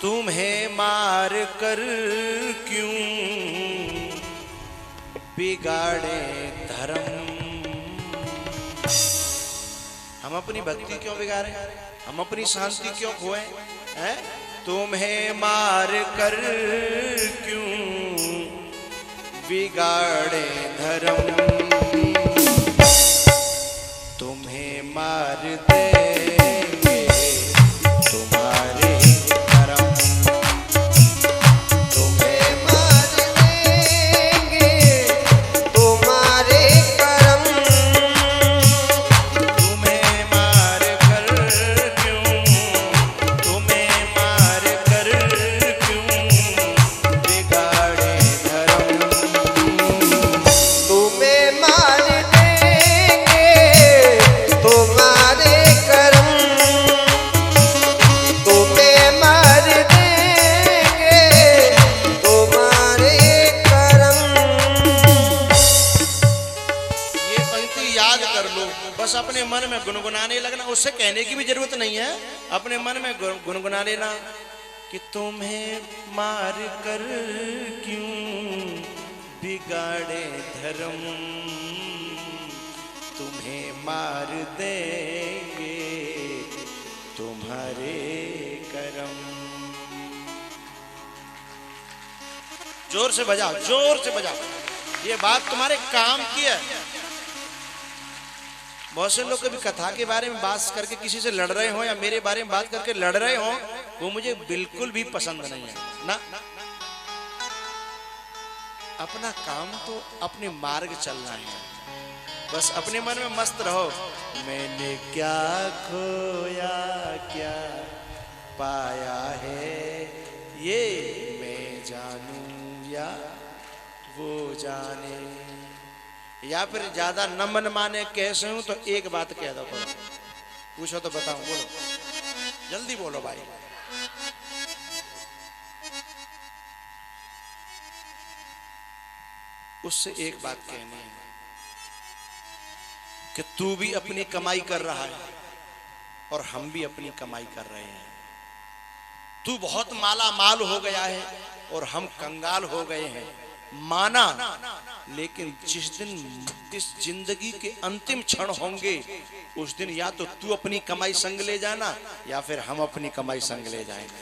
तुम्हें मार कर क्यों बिगाड़े धर्म। हम अपनी भक्ति क्यों बिगाड़े, हम अपनी शांति क्यों खोए हैं? तुम्हें मार कर क्यों बिगाड़े धर्म, तुम्हें मार देंगे तुम्हारे करम, तुम्हें मार देंगे तुम्हारे करम, तुम्हें मार कर क्यों, तुम्हें मार कर क्यों बिगाड़े धर्म, तुम्हें मार देंगे तुम्हारे करम, तुम्हें मार देंगे तुम्हारे करम। ये पंक्ति याद कर लो, बस अपने मन में गुनगुनाने लगना, उससे कहने की भी जरूरत नहीं है, अपने मन में गुनगुना लेना कि तुम्हें मार कर क्यों बिगाड़े धर्म, तुम्हें मार देंगे तुम्हारे करम। जोर से बजाओ, जोर से बजाओ, ये बात तुम्हारे काम की है। बहुत से लोग कभी कथा के बारे में बात करके किसी से लड़ रहे हो या मेरे बारे में बात करके लड़ रहे हो, वो मुझे बिल्कुल भी पसंद नहीं है ना। अपना काम तो अपने मार्ग चलना है, बस अपने मन में मस्त रहो। मैंने क्या खोया क्या पाया है, ये मैं जानूं या वो जाने, या फिर ज्यादा न मन माने कैसे हूं तो एक बात कह दो, पूछो तो बताऊं, बोलो जल्दी बोलो भाई। उससे एक बात कहनी है कि तू भी अपनी कमाई कर रहा है और हम भी अपनी कमाई कर रहे हैं। तू बहुत माला माल हो गया है और हम कंगाल हो गए हैं, माना, लेकिन जिस दिन इस जिंदगी के अंतिम क्षण होंगे उस दिन या तो तू अपनी कमाई संग ले जाना या फिर हम अपनी कमाई संग ले जाएंगे।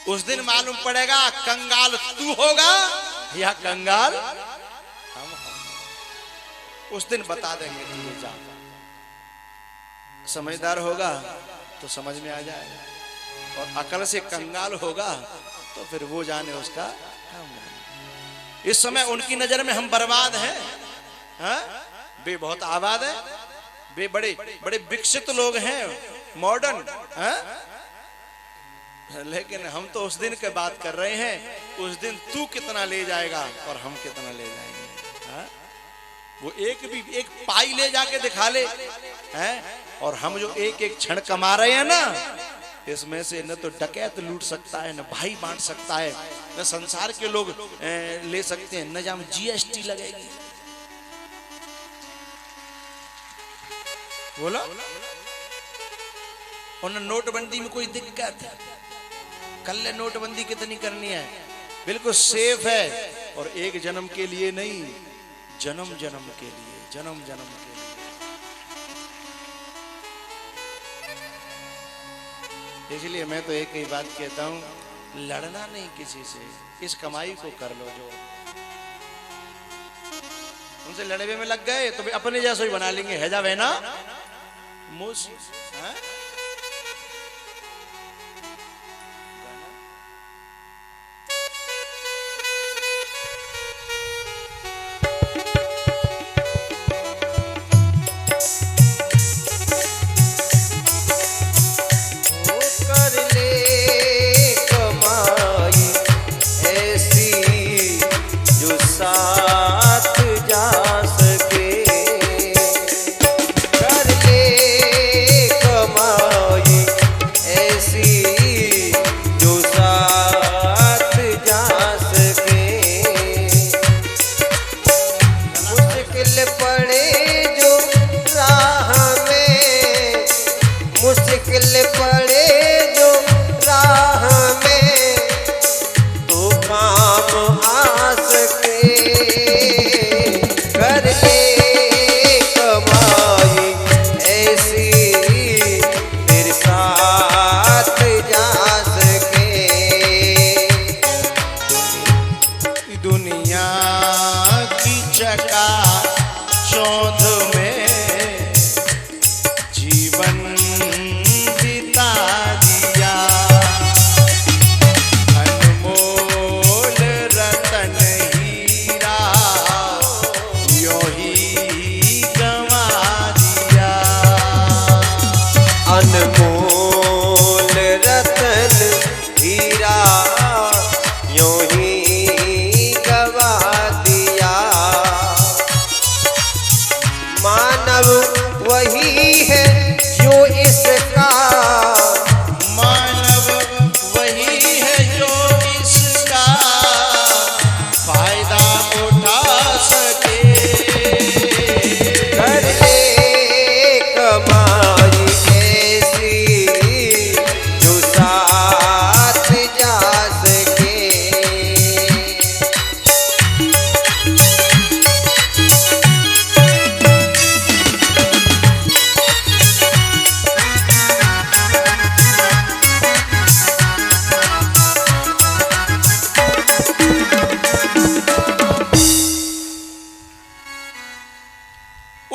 उस दिन मालूम पड़ेगा कंगाल तू होगा या कंगाल हम होंगे। उस दिन बता देंगे तुझे, जा। समझदार होगा तो समझ में आ जाएगा, और अकल से कंगाल होगा तो फिर वो जाने उसका काम। इस समय उनकी नजर में हम बर्बाद हैं, हाँ? वे बहुत आबाद हैं, वे बड़े बड़े विकसित लोग हैं, मॉडर्न, हाँ? लेकिन हम तो उस दिन की बात कर रहे हैं, उस दिन तू कितना ले जाएगा और हम कितना ले जाएंगे, हाँ? वो एक पाई ले जाके दिखा ले, हैं? और हम जो एक एक क्षण कमा रहे हैं ना, इसमें से न तो डकैत लूट सकता है, न भाई बांट सकता है, न संसार के लोग ले सकते हैं, न जहाँ जीएसटी लगेगी। बोला, और न नोटबंदी में कोई दिक्कत है। कल नोटबंदी कितनी करनी है, बिल्कुल सेफ है, और एक जन्म के लिए नहीं, जन्म जन्म के लिए, जन्म जन्म के लिए। इसलिए मैं तो एक ही बात कहता हूं, लड़ना नहीं किसी से, इस कमाई को कर लो जो। उनसे लड़े में लग गए तो भी अपने जैसा ही बना लेंगे, हैजा वहना मुझ, हाँ? कर ले कमाई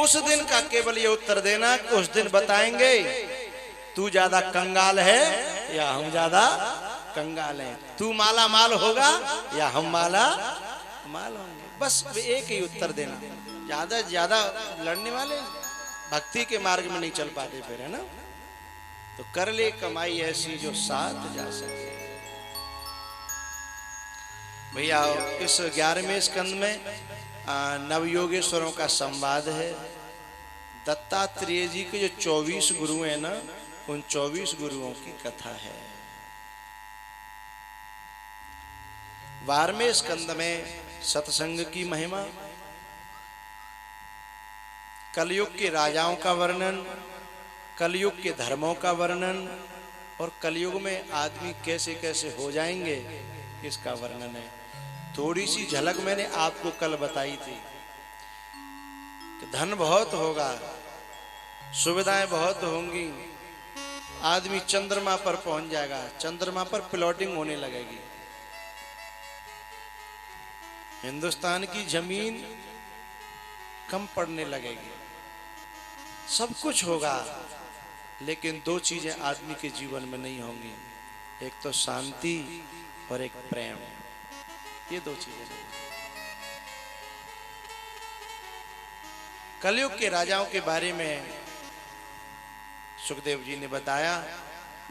उस दिन का केवल ये उत्तर देना कि उस दिन बताएंगे तू ज्यादा कंगाल है या हम ज्यादा कंगाल हैं, तू माला माल होगा या हम माला माल होंगे। बस एक ही उत्तर देना, ज्यादा ज्यादा लड़ने वाले भक्ति के मार्ग में नहीं चल पाते फिर, है ना। तो कर ले कमाई ऐसी जो साथ जा सके। भैया इस 11वें स्कंद में नवयोगेश्वरों का संवाद है। दत्तात्रेय जी के जो 24 गुरु हैं ना, उन 24 गुरुओं की कथा है। 12वें स्कंद में सत्संग की महिमा, कलयुग के राजाओं का वर्णन, कलयुग के धर्मों का वर्णन और कलयुग में आदमी कैसे कैसे हो जाएंगे इसका वर्णन है। थोड़ी सी झलक मैंने आपको कल बताई थी कि धन बहुत होगा, सुविधाएं बहुत होंगी, आदमी चंद्रमा पर पहुंच जाएगा, चंद्रमा पर प्लॉटिंग होने लगेगी, हिंदुस्तान की जमीन कम पड़ने लगेगी, सब कुछ होगा, लेकिन दो चीजें आदमी के जीवन में नहीं होंगी, एक तो शांति और एक प्रेम। ये दो चीजें नहीं। कलयुग के राजाओं के बारे में सुखदेव जी ने बताया।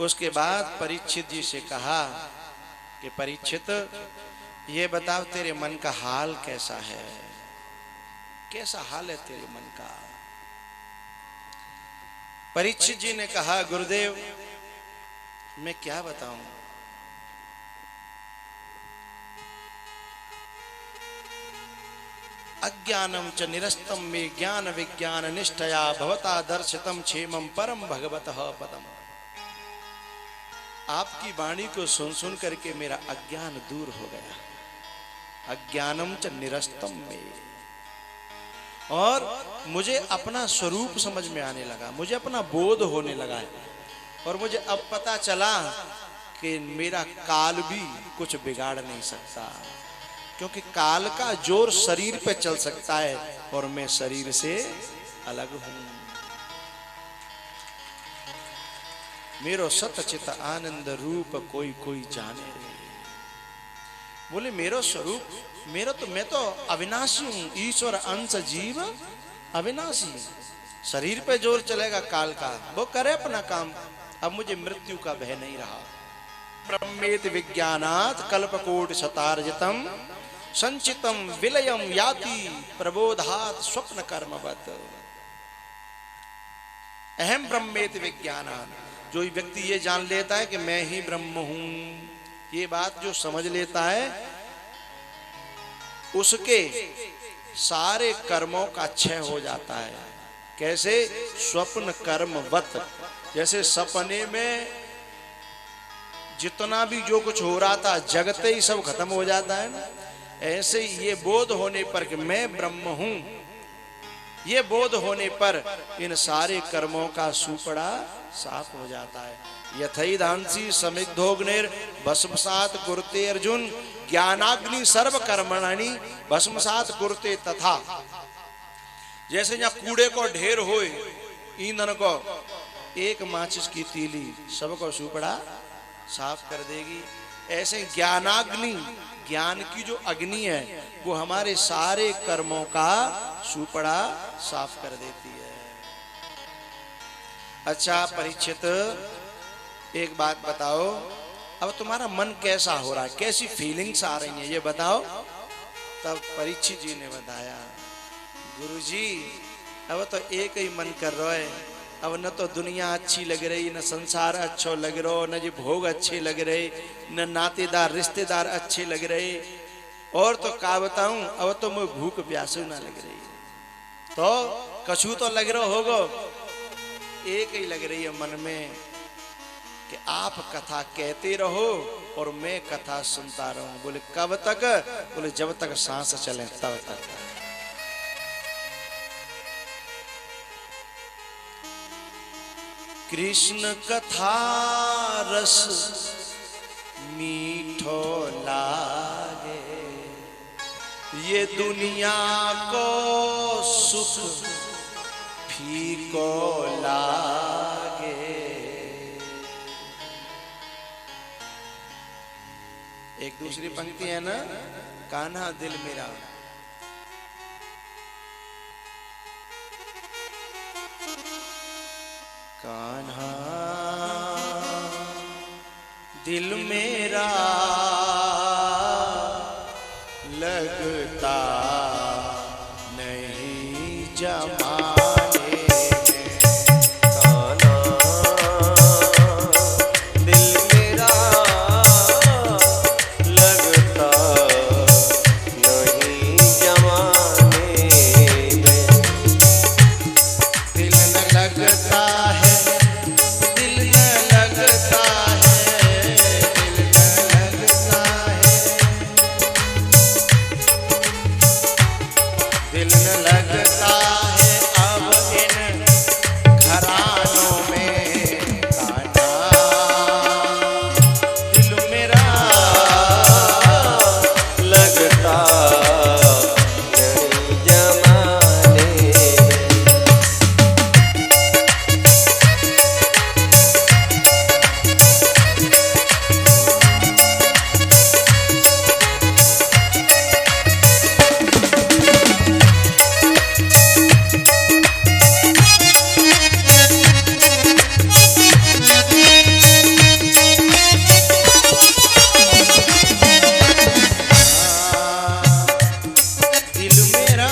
उसके बाद परीक्षित जी से कहा कि परीक्षित ये बताओ तेरे मन का हाल कैसा है, कैसा हाल है तेरे मन का। परीक्षित जी ने कहा गुरुदेव मैं क्या बताऊं, अज्ञानम च निरस्तम में ज्ञान विज्ञान निष्ठया भवता दर्शितम क्षेमम परम भगवतः पदम। आपकी वाणी को सुन सुन करके मेरा अज्ञान दूर हो गया। अज्ञानम च निरस्तम में, और मुझे अपना स्वरूप समझ में आने लगा, मुझे अपना बोध होने लगा है, और मुझे अब पता चला कि मेरा काल भी कुछ बिगाड़ नहीं सकता, क्योंकि काल का जोर शरीर पे चल सकता है और मैं शरीर से अलग हूं। मेरो सतचित आनंद रूप कोई कोई जाने रे। बोले मेरो स्वरूप, मेरा तो मैं तो अविनाशी हूं, ईश्वर अंश जीव अविनाशी। शरीर पे जोर चलेगा काल का, वो करे अपना काम, अब मुझे मृत्यु का भय नहीं रहा। ब्रह्मेत विज्ञानात् कल्पकोटि शतार्जितम संचितम विलयम याति प्रबोधात् स्वप्न कर्मवत्। अहम ब्रह्मेत विज्ञानात्, जो व्यक्ति ये जान लेता है कि मैं ही ब्रह्म हूं, ये बात जो समझ लेता है, उसके सारे कर्मों का क्षय हो जाता है। कैसे? स्वप्न कर्मवत्। जैसे सपने में जितना भी जो कुछ हो रहा था जगते ही सब खत्म हो जाता है ना, ऐसे ही ये बोध होने पर कि मैं ब्रह्म हूं, ये बोध होने पर इन सारे कर्मों का सुपड़ा साफ हो जाता है। यथैधांसी समिद्धोग्निर भस्मसात कुरुते अर्जुन ज्ञानाग्नि सर्व कर्मणि भस्मसात कुरुते तथा। जैसे यहाँ कूड़े को ढेर होए, ईंधन को एक माचिस की तीली सबको सुपड़ा साफ कर देगी, ऐसे ज्ञानाग्नि, ज्ञान की जो अग्नि है वो हमारे सारे कर्मों का सुपड़ा साफ कर देती है। अच्छा परीक्षित, एक बात बताओ, अब तुम्हारा मन कैसा हो रहा है, कैसी फीलिंग्स आ रही हैं, ये बताओ। तब परीक्षित जी ने बताया, गुरुजी अब तो एक ही मन कर रहा है, अब न तो दुनिया अच्छी लग रही, न संसार अच्छा लग रहा, न जी भोग अच्छे लग रहे, न नातेदार रिश्तेदार अच्छे लग रहे, और तो क्या बताऊं, अब तो मैं भूख प्यासू ना लग रही, तो कछु तो लग रहा होगा, एक ही लग रही है मन में कि आप कथा कहते रहो और मैं कथा सुनता रहूं। बोले कब तक? बोले जब तक सांस चले तब तक। कृष्ण कथा रस मीठो लागे, ये दुनिया को सुख जी को लागे। एक दूसरी पंक्ति है ना, कान्हा दिल मेरा। कान्हा दिल मेरा लगता नहीं जमाने में। कान्हा दिल मेरा लगता नहीं जमाने में। दिल न लगता है, दिल न लगता है, दिल न लगता है, दिल न लगता है अब इन घरानों में। कान्हा दिल मेरा लगता नहीं जमाने में। दिल मेरा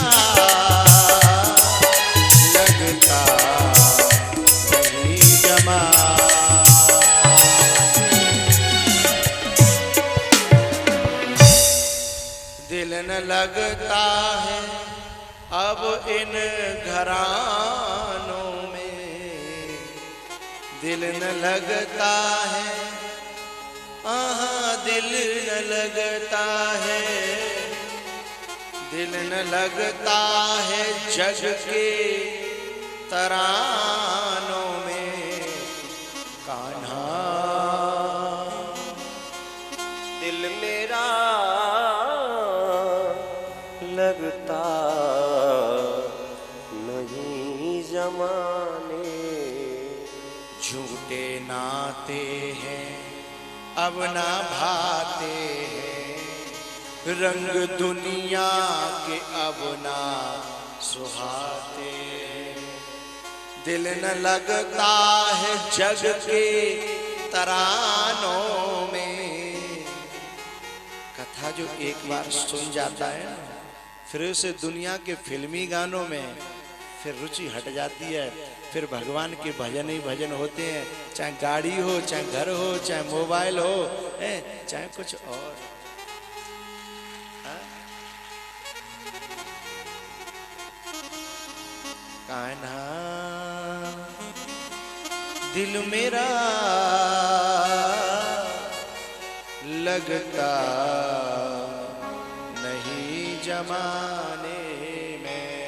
लगता नहीं जमा। दिल न लगता है अब इन घरानों में। दिल न लगता है, दिल न लगता है, दिल न लगता है जग के तरानों में। कान्हा दिल मेरा लगता नहीं जमाने। झूठे नाते हैं अब ना भाते हैं, रंग दुनिया के अब ना सुहाते हैं। दिल न लगता है जग के तरानों में। कथा जो एक बार सुन जाता है ना, फिर उसे दुनिया के फिल्मी गानों में फिर रुचि हट जाती है। फिर भगवान के भजन ही भजन होते हैं, चाहे गाड़ी हो, चाहे घर हो, चाहे मोबाइल हो, चाहे कुछ और। कान्हा दिल मेरा लगता नहीं जमाने में।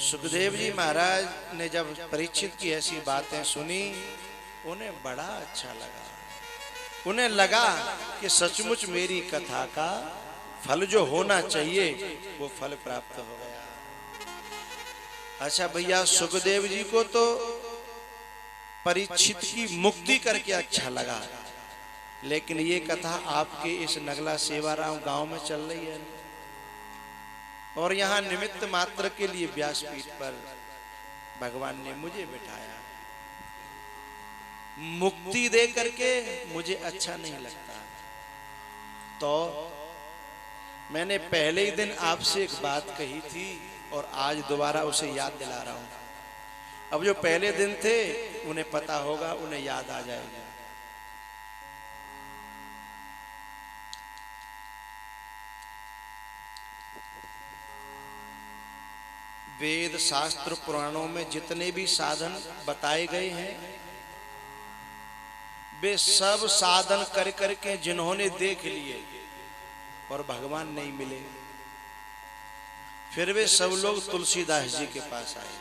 सुखदेव जी महाराज ने जब परीक्षित की ऐसी बातें सुनी, उन्हें बड़ा अच्छा लगा। उन्हें लगा कि सचमुच मेरी कथा का फल जो होना चाहिए वो फल प्राप्त हो गया। अच्छा भैया, सुखदेव जी को तो परीक्षित की मुक्ति करके अच्छा लगा, लेकिन ये कथा आपके इस नगला सेवाराम गांव में चल रही है और यहाँ निमित्त मात्र के लिए व्यासपीठ पर भगवान ने मुझे बिठाया। मुक्ति दे करके मुझे अच्छा नहीं लगता, तो मैंने पहले ही दिन आपसे एक बात कही थी और आज दोबारा उसे याद दिला रहा हूं। अब जो पहले दिन थे उन्हें पता होगा, उन्हें याद आ जाएगा। वेद शास्त्र पुराणों में जितने भी साधन बताए गए हैं, वे सब साधन कर करके जिन्होंने देख लिए और भगवान नहीं मिले, फिर वे सब लोग तुलसीदास जी के पास आए।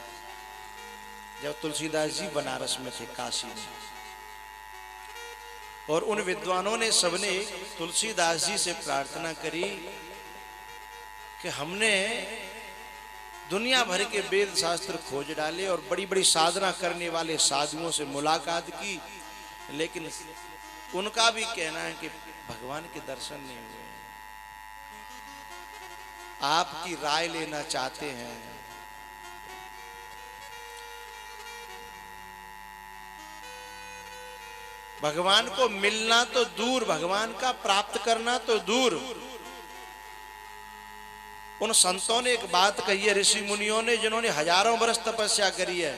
जब तुलसीदास जी बनारस में थे, काशी में, और उन विद्वानों ने सबने तुलसीदास जी से प्रार्थना करी कि हमने दुनिया भर के वेद शास्त्र खोज डाले और बड़ी बड़ी साधना करने वाले साधुओं से मुलाकात की, लेकिन उनका भी कहना है कि भगवान के दर्शन नहीं हुए। आपकी राय लेना चाहते हैं। भगवान को मिलना तो दूर, भगवान का प्राप्त करना तो दूर। उन संतों ने एक बात कही है, ऋषि मुनियों ने, जिन्होंने हजारों वर्ष तपस्या करी है,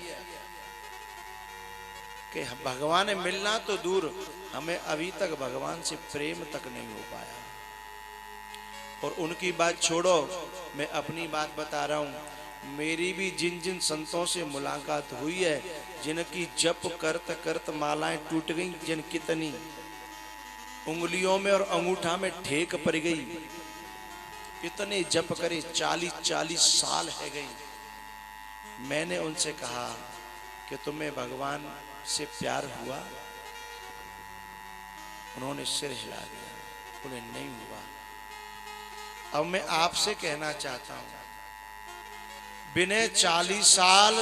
कि भगवान मिलना तो दूर, हमें अभी तक भगवान से प्रेम तक नहीं हो पाया। और उनकी बात छोड़ो, मैं अपनी बात बता रहा हूं। मेरी भी जिन जिन संतों से मुलाकात हुई है, जिनकी जप करत करत मालाएं टूट गई, जिन कितनी उंगलियों में और अंगूठा में ठेक पड़ गई, इतने जप करे 40-40 साल है गई। मैंने उनसे कहा कि तुम्हें भगवान से प्यार हुआ? उन्होंने सिर हिला दिया, उन्हें नहीं हुआ। अब मैं आपसे कहना चाहता हूं, बिना 40 साल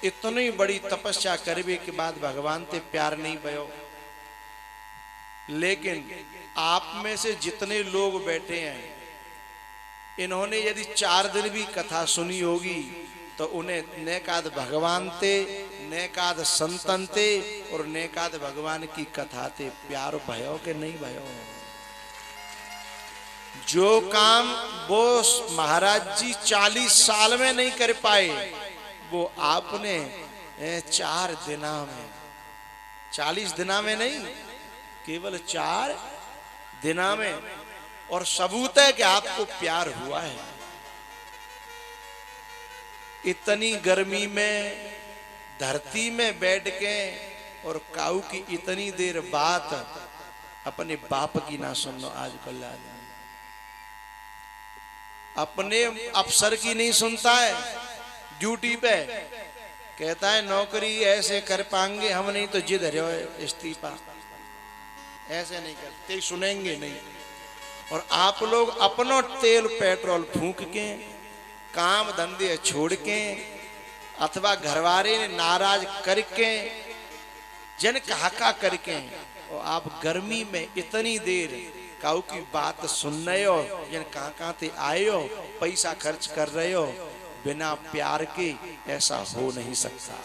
इतनी बड़ी तपस्या करने के बाद भगवान से प्यार नहीं भयो। लेकिन आप में से जितने लोग बैठे हैं, इन्होंने यदि 4 दिन भी कथा सुनी होगी तो उन्हें नेकाद भगवान ते, नेकाद संतन ते और नेकाद भगवान की कथा ते प्यार भयो के नहीं भयो। जो काम वो महाराज जी 40 साल में नहीं कर पाए, वो आपने 4 दिना में, 40 दिना में नहीं, केवल 4 दिना में। और सबूत है कि आपको प्यार हुआ है। इतनी गर्मी में धरती में बैठ के और काऊ की इतनी देर बात अपने बाप की ना सुनो। आजकल आदमी अपने अफसर की नहीं सुनता है, ड्यूटी पे कहता है नौकरी ऐसे कर पाएंगे हम, नहीं तो जिद रहे इस्तीफा, ऐसे नहीं करते, सुनेंगे नहीं। और आप लोग अपनो तेल पेट्रोल फूंक के, काम धंधे छोड़ के, अथवा घरवारे ने नाराज करके, जन कहा करके, और आप गर्मी में इतनी देर काऊ की बात सुन रहे हो, जन कहाँ ते आए हो, पैसा खर्च कर रहे हो, बिना प्यार के ऐसा हो नहीं सकता।